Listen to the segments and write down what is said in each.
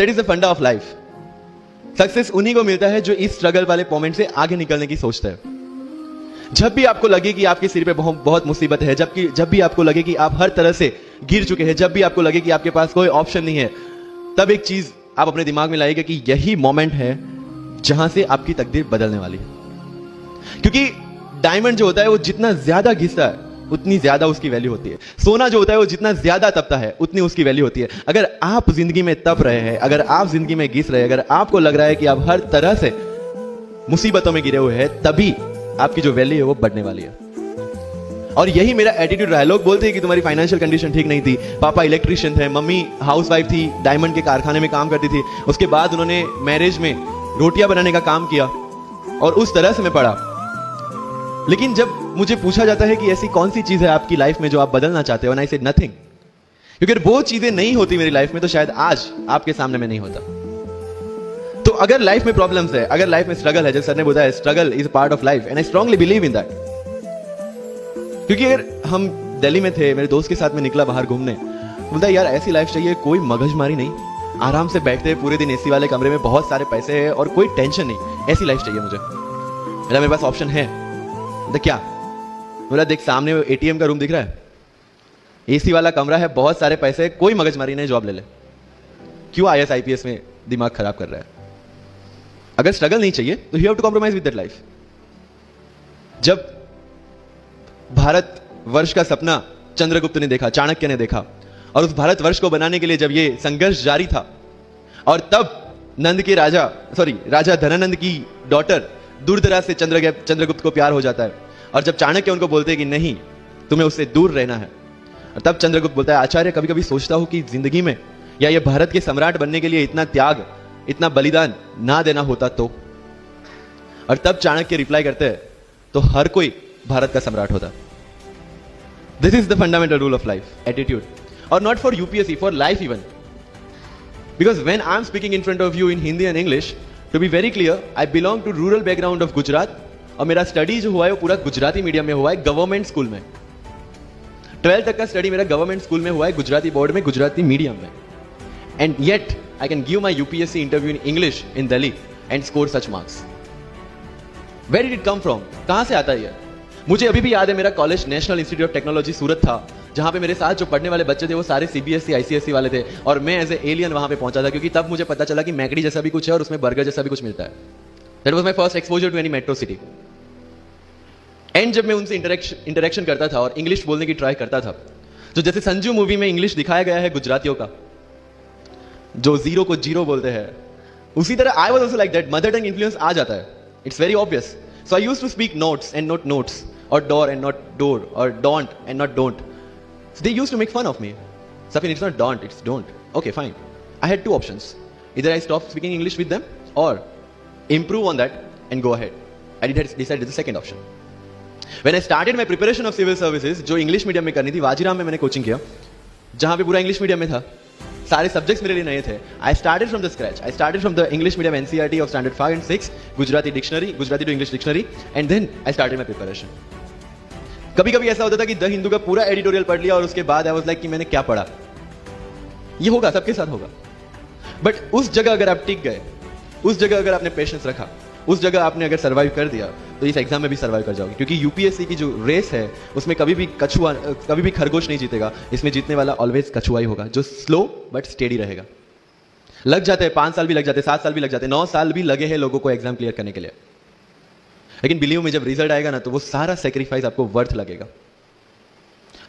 That is the फंडा of life. Success उन्हीं को मिलता है जो इस स्ट्रगल वाले मोमेंट से आगे निकलने की सोचता है। जब भी आपको लगे कि आपके सिर पे बहुत मुसीबत है, जब भी आपको लगे कि आप हर तरह से गिर चुके हैं, जब भी आपको लगे कि आपके पास कोई ऑप्शन नहीं है, तब एक चीज आप अपने दिमाग में लाइएगा कि यही मोमेंट है जहां से आपकी तकदीर बदलने वाली है। क्योंकि डायमंड जो होता है वो जितना ज्यादा घिसता है उतनी ज्यादा उसकी वैल्यू होती है। सोना जो होता है वो जितना ज्यादा तपता है उतनी उसकी वैल्यू होती है। अगर आप जिंदगी में तप रहे हैं, अगर आप जिंदगी में घिस रहे हैं, अगर आपको लग रहा है कि आप हर तरह से मुसीबतों में गिरे हुए हैं, तभी आपकी जो वैल्यू है वो बढ़ने वाली है। और यही मेरा एटीट्यूड रहा है। लोग बोलते हैं कि तुम्हारी फाइनेंशियल कंडीशन ठीक नहीं थी, पापा इलेक्ट्रिशियन थे, मम्मी हाउसवाइफ थी, डायमंड के कारखाने में काम करती थी, उसके बाद उन्होंने मैरिज में रोटियां बनाने का काम किया और उस तरह से मैं पढ़ा। लेकिन जब मुझे पूछा जाता है कि ऐसी कौन सी चीज है आपकी लाइफ में जो आप बदलना चाहते हो, आई सेड नथिंग। क्योंकि वो चीजें नहीं होती मेरी लाइफ में तो शायद आज आपके सामने में नहीं होता। तो अगर लाइफ में प्रॉब्लम्स है, अगर लाइफ में स्ट्रगल है, जैसे सर ने बोला है struggle is part of life, and I strongly believe in that. क्योंकि अगर हम दिल्ली में थे, मेरे दोस्त के साथ में निकला बाहर घूमने, बोलता है यार ऐसी लाइफ चाहिए, कोई मगजमारी नहीं, आराम से बैठते हैं पूरे दिन एसी वाले कमरे में, बहुत सारे पैसे हैं और कोई टेंशन नहीं, ऐसी लाइफ चाहिए मुझे। मेरे पास ऑप्शन है। तो क्या बोला, देख सामने एटीएम का रूम दिख रहा है, एसी वाला कमरा है, बहुत सारे पैसे, कोई मगजमारी नहीं, जॉब ले ले। क्यों आईएएस आईपीएस में दिमाग खराब कर रहा है? अगर स्ट्रगल नहीं चाहिए तो you have to compromise with that life. जब भारत वर्ष का सपना चंद्रगुप्त ने देखा, चाणक्य ने देखा, और उस भारत वर्ष को बनाने के लिए जब ये संघर्ष जारी था, और तब नंद के राजा धनानंद की डॉटर दूर-दराज से चंद्रगुप्त को प्यार हो जाता है, और जब चाणक्य उनको बोलते हैं कि नहीं तुम्हें उससे दूर रहना है, और तब चंद्रगुप्त बोलता है आचार्य कभी कभी सोचता हूं कि जिंदगी में या ये भारत के सम्राट बनने के लिए इतना त्याग, इतना बलिदान ना देना होता तो। और तब चाणक्य रिप्लाई करते हैं तो हर कोई भारत का सम्राट होता। This is the fundamental rule of life, attitude. और not for UPSC, for life even. Because when I am speaking in front of you in Hindi and English, to be very clear, I belong to rural background of Gujarat, और मेरा study जो हुआ है वो पूरा Gujarati medium में हुआ है, गवर्नमेंट स्कूल में। 12th तक का स्टडी मेरा गवर्नमेंट स्कूल में हुआ है, गुजराती बोर्ड में, गुजराती मीडियम में। And yet I can give my UPSC interview in English in Delhi and score such marks. Where did it come from? कहां से आता है ये? मुझे अभी भी याद है, मेरा college National Institute of Technology Surat था, जहां पे मेरे साथ जो पढ़ने वाले बच्चे थे वो सारे सीबीएसई आईसीएसई वाले थे, और मैं एज ए एलियन वहां पे पहुंचा था, क्योंकि तब मुझे पता चला कि मैकडी जैसा भी कुछ है और उसमें बर्गर जैसा भी कुछ मिलता है। That was my first exposure to any metro city. And जब मैं उनसे इंटरेक्शन करता था और इंग्लिश बोलने की ट्राई करता था, तो जैसे संजू मूवी में इंग्लिश दिखाया गया है गुजरातियों का, जो जीरो को जीरो बोलते हैं, उसी तरह I was also like that. Mother tongue influence आ जाता है, it's very obvious. So I used to speak notes and not notes, और डोर एंड नॉट डोर, और don't and not don't. So they used to make fun of me. Safin, it's not don't, it's don't. Okay, fine. I had two options. Either I stop speaking English with them or improve on that and go ahead. I decided the second option. When I started my preparation of civil services, जो English medium में करनी थी, वाजीराम में मैंने coaching किया, जहां पे पूरा English medium में था, सारे सब्जेक्ट्स मेरे लिए नए थे। I started from the scratch. I started from the English medium NCERT of standard 5 and 6, Gujarati dictionary, Gujarati to English dictionary, and then I started my preparation. कभी कभी ऐसा होता था कि द हिंदू का पूरा एडिटोरियल पढ़ लिया और उसके बाद आई वाज लाइक कि मैंने क्या पढ़ा। ये होगा, सबके साथ होगा। बट उस जगह अगर आप टिक गए, उस जगह अगर आपने पेशेंस रखा, उस जगह आपने अगर सर्वाइव कर दिया, तो इस एग्जाम में भी सर्वाइव कर जाओगे। क्योंकि यूपीएससी की जो रेस है उसमें कभी भी खरगोश नहीं जीतेगा, इसमें जीतने वाला ऑलवेज कछुआ ही होगा, जो स्लो बट स्टेडी रहेगा। लग जाते हैं 5 साल भी लग जाते हैं, 7 साल भी लग जाते हैं, 9 साल भी लगे हैं लोगों को एग्जाम क्लियर करने के लिए। लेकिन बिलीव में जब रिजल्ट आएगा ना, तो वो सारा सेक्रीफाइस आपको वर्थ लगेगा।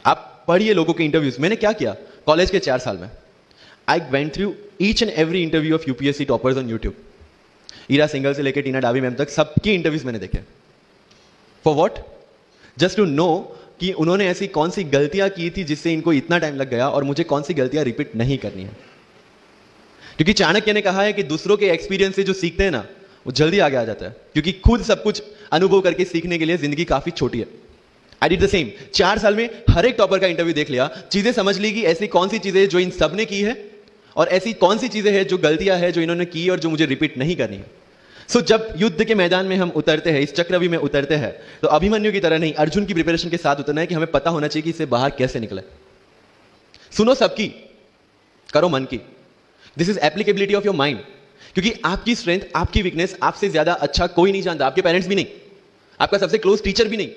आप पढ़िए लोगों के इंटरव्यूज। मैंने क्या किया कॉलेज के 4 साल में, I went through each and every interview of UPSC toppers on YouTube. Ira Singhal से लेकर टीना डावी मैम तक सबकी इंटरव्यूज मैंने देखे। For what? Just to know कि उन्होंने ऐसी कौन सी गलतियां की थी जिससे इनको इतना टाइम लग गया, और मुझे कौन सी गलतियां रिपीट नहीं करनी है। क्योंकि चाणक्य ने कहा है कि दूसरों के एक्सपीरियंस से जो सीखते हैं ना, वो जल्दी आगे आ जाता है, क्योंकि खुद सब कुछ अनुभव करके सीखने के लिए जिंदगी काफी छोटी है। I did the same. 4 साल में हर एक टॉपर का इंटरव्यू देख लिया, चीजें समझ ली कि ऐसी कौन सी चीजें जो इन सब ने की है, और ऐसी कौन सी चीजें हैं जो गलतियां हैं जो इन्होंने की और जो मुझे रिपीट नहीं करनी है। सो जब युद्ध के मैदान में हम उतरते हैं, इस चक्रव्यूह में उतरते हैं, तो अभिमन्यु की तरह नहीं, अर्जुन की प्रिपरेशन के साथ उतरना है कि हमें पता होना चाहिए कि इससे बाहर कैसे निकले। सुनो सबकी, करो मन की। This is applicability of your mind, क्योंकि आपकी स्ट्रेंथ, आपकी वीकनेस आपसे ज्यादा अच्छा कोई नहीं जानता, आपके पेरेंट्स भी नहीं, आपका सबसे क्लोज टीचर भी नहीं।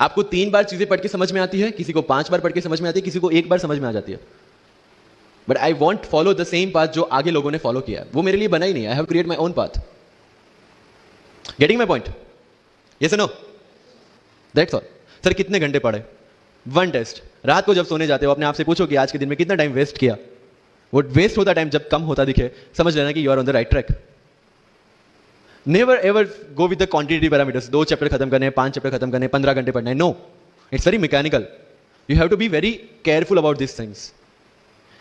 आपको 3 बार चीजें पढ़ के समझ में आती है, किसी को 5 बार पढ़ के समझ में आती है, किसी को 1 बार समझ में आ जाती है। But I want follow the same path जो आगे लोगों ने फॉलो किया है, वो मेरे लिए बना ही नहीं। I have create my own path. Getting my point? Yes और नो? That's all. सर कितने घंटे पढ़े? 1 टेस्ट। रात को जब सोने जाते हो अपने आप से पूछो कि आज के दिन में कितना टाइम वेस्ट किया। वो वेस्ट होता टाइम जब कम होता दिखे, समझ लेना कि you are on the right track. Never ever go with the quantity parameters. 2 chapter खत्म करने हैं, 5 चैप्टर खत्म करने हैं, 15 घंटे पढ़ना है। No, it's very mechanical. You have to be very careful about this things.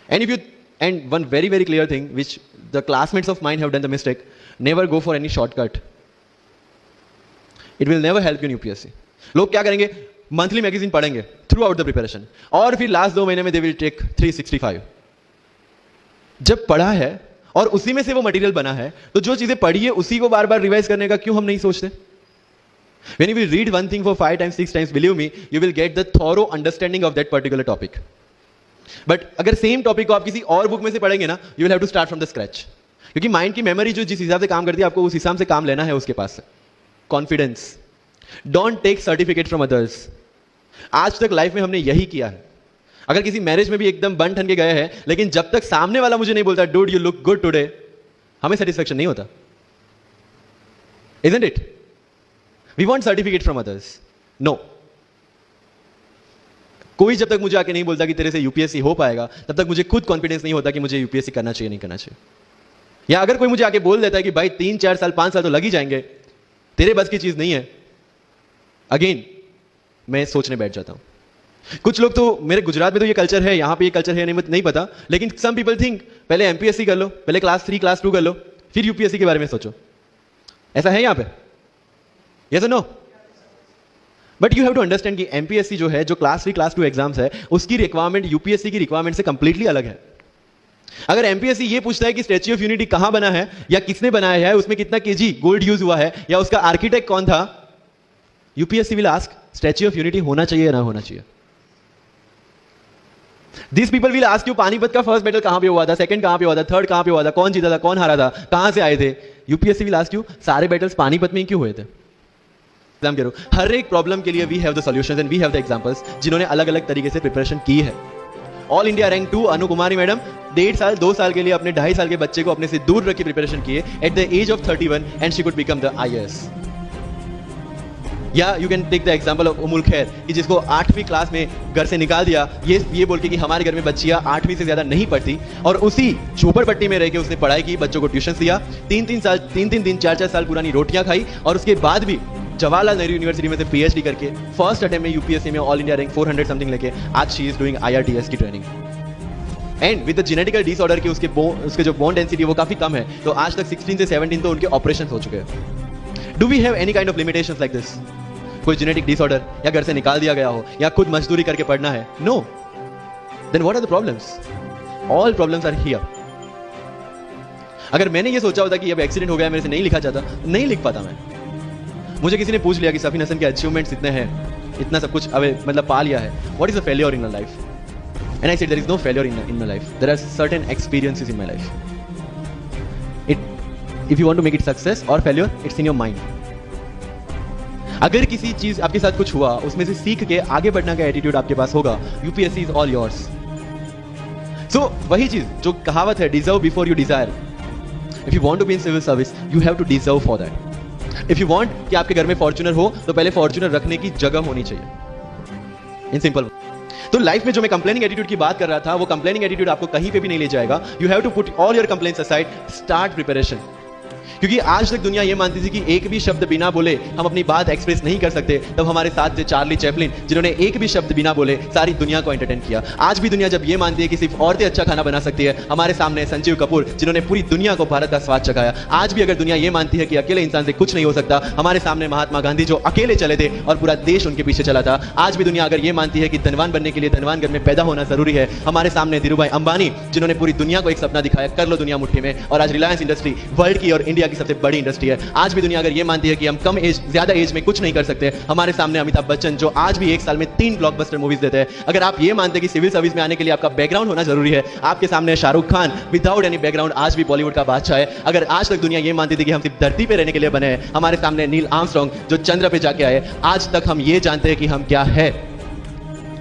And one very very clear thing which the classmates of mine have done the mistake, never go for any shortcut. It will never help you in UPSC. लोग क्या करेंगे? Monthly magazine पढ़ेंगे through out the preparation, और फिर last 2 महीने में they will take 365। जब पढ़ा है और उसी में से वो मटेरियल बना है, तो जो चीजें पढ़ी है उसी को बार बार रिवाइज करने का क्यों हम नहीं सोचते? When you will read one thing for 5 times 6 times, believe me, you will get the thorough understanding of that particular topic. But अगर सेम टॉपिक को आप किसी और बुक में से पढ़ेंगे ना, you will have to start from the scratch, क्योंकि माइंड की मेमोरी जो जिस हिसाब से काम करती है, आपको उस हिसाब से काम लेना है उसके पास से। Confidence. Don't take certificate from others. आज तक लाइफ में हमने यही किया है। अगर किसी मैरिज में भी एकदम बन ठन के गए हैं, लेकिन जब तक सामने वाला मुझे नहीं बोलता dude you look good today, हमें सेटिस्फेक्शन नहीं होता। Isn't it? We want certificate from others. No, कोई जब तक मुझे आके नहीं बोलता कि तेरे से यूपीएससी हो पाएगा, तब तक मुझे खुद कॉन्फिडेंस नहीं होता कि मुझे यूपीएससी करना चाहिए नहीं करना चाहिए। या अगर कोई मुझे आके बोल देता है कि भाई 3 4 साल 5 साल तो लग ही जाएंगे, तेरे बस की चीज नहीं है, अगेन मैं सोचने बैठ जाता हूं। कुछ लोग तो, मेरे गुजरात में तो ये कल्चर है, यहां पे ये कल्चर है नहीं पता, लेकिन सम पीपल थिंक पहले एमपीएससी कर लो, पहले क्लास 3 क्लास 2 कर लो, फिर यूपीएससी के बारे में सोचो। ऐसा है यहां पे? यस और no? But you have to understand कि एमपीएससी जो है, जो क्लास 3 क्लास 2 एग्जाम्स है, उसकी रिक्वायरमेंट यूपीएससी की रिक्वायरमेंट से कंप्लीटली अलग है। अगर एमपीएससी ये पूछता है कि स्टैच्यू ऑफ यूनिटी कहां बना है, या किसने बनाया है, उसमें कितना केजी गोल्ड यूज हुआ है, या उसका आर्किटेक्ट कौन था, UPSC will ask statue of unity होना चाहिए या ना होना चाहिए। This people will ask you Panipat का फर्स्ट बैटल कहां पे हुआ था, सेकंड कहां पे हुआ था, थर्ड कहां पे हुआ था, कौन जीता था, कौन हारा था, कहां से आए थे। यूपीएससी विल आस्क यू सारे बैटल्स पानीपत में क्यों हुए थे। एग्जाम करो, हर एक प्रॉब्लम के लिए we have the solutions and we have the examples, जिन्होंने अलग अलग तरीके से प्रिपरेशन की है। All India rank 2 Anu Kumari madam 1.5 साल 2 साल के लिए अपने 2.5 साल के बच्चे को अपने से दूर रख के प्रिपरेशन किए at the age of 31 and she could become the IAS। या you can take the example of Ummul Kher, कि जिसको 8वीं क्लास में घर से निकाल दिया, ये बोल के कि हमारे घर में बच्चियां 8वीं से ज्यादा नहीं पढ़ती, और उसी झोपड़पट्टी में रह के उसने पढ़ाई की, बच्चों को ट्यूशन दिया, 3 दिन 4 साल पुरानी रोटियां खाई, और उसके बाद भी जवाहरलाल नेहरू यूनिवर्सिटी में से PhD करके फर्स्ट अटेम्प्ट में यूपीएससी में ऑल इंडिया रैंक 400 समथिंग लेके आज शी इज डूइंग IRTS की training. And with the genetical disorder के उसके जो बोन डेंसिटी वो काफी कम है, तो आज तक 16 से 17 तो उनके ऑपरेशन हो चुके हैं। Do we have any kind of limitations like this? कोई जेनेटिक डिसऑर्डर, या घर से निकाल दिया गया हो, या खुद मजदूरी करके पढ़ना है? No. Then what are the problems? All problems are here. अगर मैंने ये सोचा होता कि अब एक्सीडेंट हो गया, मेरे से नहीं लिखा जाता, नहीं लिख पाता मैं। मुझे किसी ने पूछ लिया कि सफीन हसन के अचीवमेंट्स इतने हैं, इतना सब कुछ अब मतलब पा लिया है, what is the failure in life? And I said there is no failure in my life, there are certain experiences in my life. If you want to make it success और failure, it's in your mind. अगर किसी चीज आपके साथ कुछ हुआ, उसमें से सीख के आगे बढ़ने का एटीट्यूड आपके पास होगा, UPSC is all yours. So वही चीज जो कहावत है, deserve before you desire. If you want to be in civil service, you have to deserve for that. If you want कि आपके घर में फॉर्च्यूनर हो, तो पहले फॉर्च्यूनर रखने की जगह होनी चाहिए। In simple. तो लाइफ में जो मैं कंप्लेनिंग एटीट्यूड की बात कर रहा था, वो कंप्लेनिंग एटीट्यूड आपको कहीं पे भी नहीं ले जाएगा। You have to put all your complaints aside, start preparation. क्योंकि आज तक दुनिया ये मानती थी कि एक भी शब्द बिना बोले हम अपनी बात एक्सप्रेस नहीं कर सकते। तब हमारे साथ थे चार्ली चैपलिन, जिन्होंने एक भी शब्द बिना बोले सारी दुनिया को एंटरटेन किया। आज भी दुनिया जब ये मानती है कि सिर्फ औरतें अच्छा खाना बना सकती है, हमारे सामने संजीव कपूर, जिन्होंने पूरी दुनिया को भारत का स्वाद चखाया। आज भी अगर दुनिया ये मानती है कि अकेले इंसान से कुछ नहीं हो सकता, हमारे सामने महात्मा गांधी, जो अकेले चले थे और पूरा देश उनके पीछे चला था। आज भी दुनिया अगर ये मानती है कि धनवान बनने के लिए धनवान घर में पैदा होना जरूरी है, हमारे सामने धीरूभाई अंबानी, जिन्होंने पूरी दुनिया को एक सपना दिखाया, कर लो दुनिया मुट्ठी में, और आज रिलायंस इंडस्ट्री वर्ल्ड की और इंडिया की सबसे बड़ी इंडस्ट्री है। आज भी दुनिया अगर ये मानती है कि हम कम एज, ज्यादा एज में कुछ नहीं कर सकते, हमारे सामने अमिताभ बच्चन जो आज भी एक साल में 3 ब्लॉकबस्टर मूवीज देते हैं। अगर आप ये मानते हैं कि सिविल सर्विस में आने के लिए आपका बैकग्राउंड होना जरूरी है, आपके सामने Shahrukh Khan without any background आज भी बॉलीवुड का बादशाह है। अगर आज तक दुनिया ये मानती थी कि हम सिर्फ धरती पे रहने के लिए बने हैं, हमारे सामने नील आर्मस्ट्रांग जो चंद्र पे जाके आए, आज तक हम ये जानते हैं कि हम क्या है,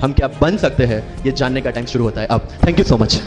हम क्या बन सकते हैं, ये जानने का टाइम शुरू होता है अब। Thank you so much.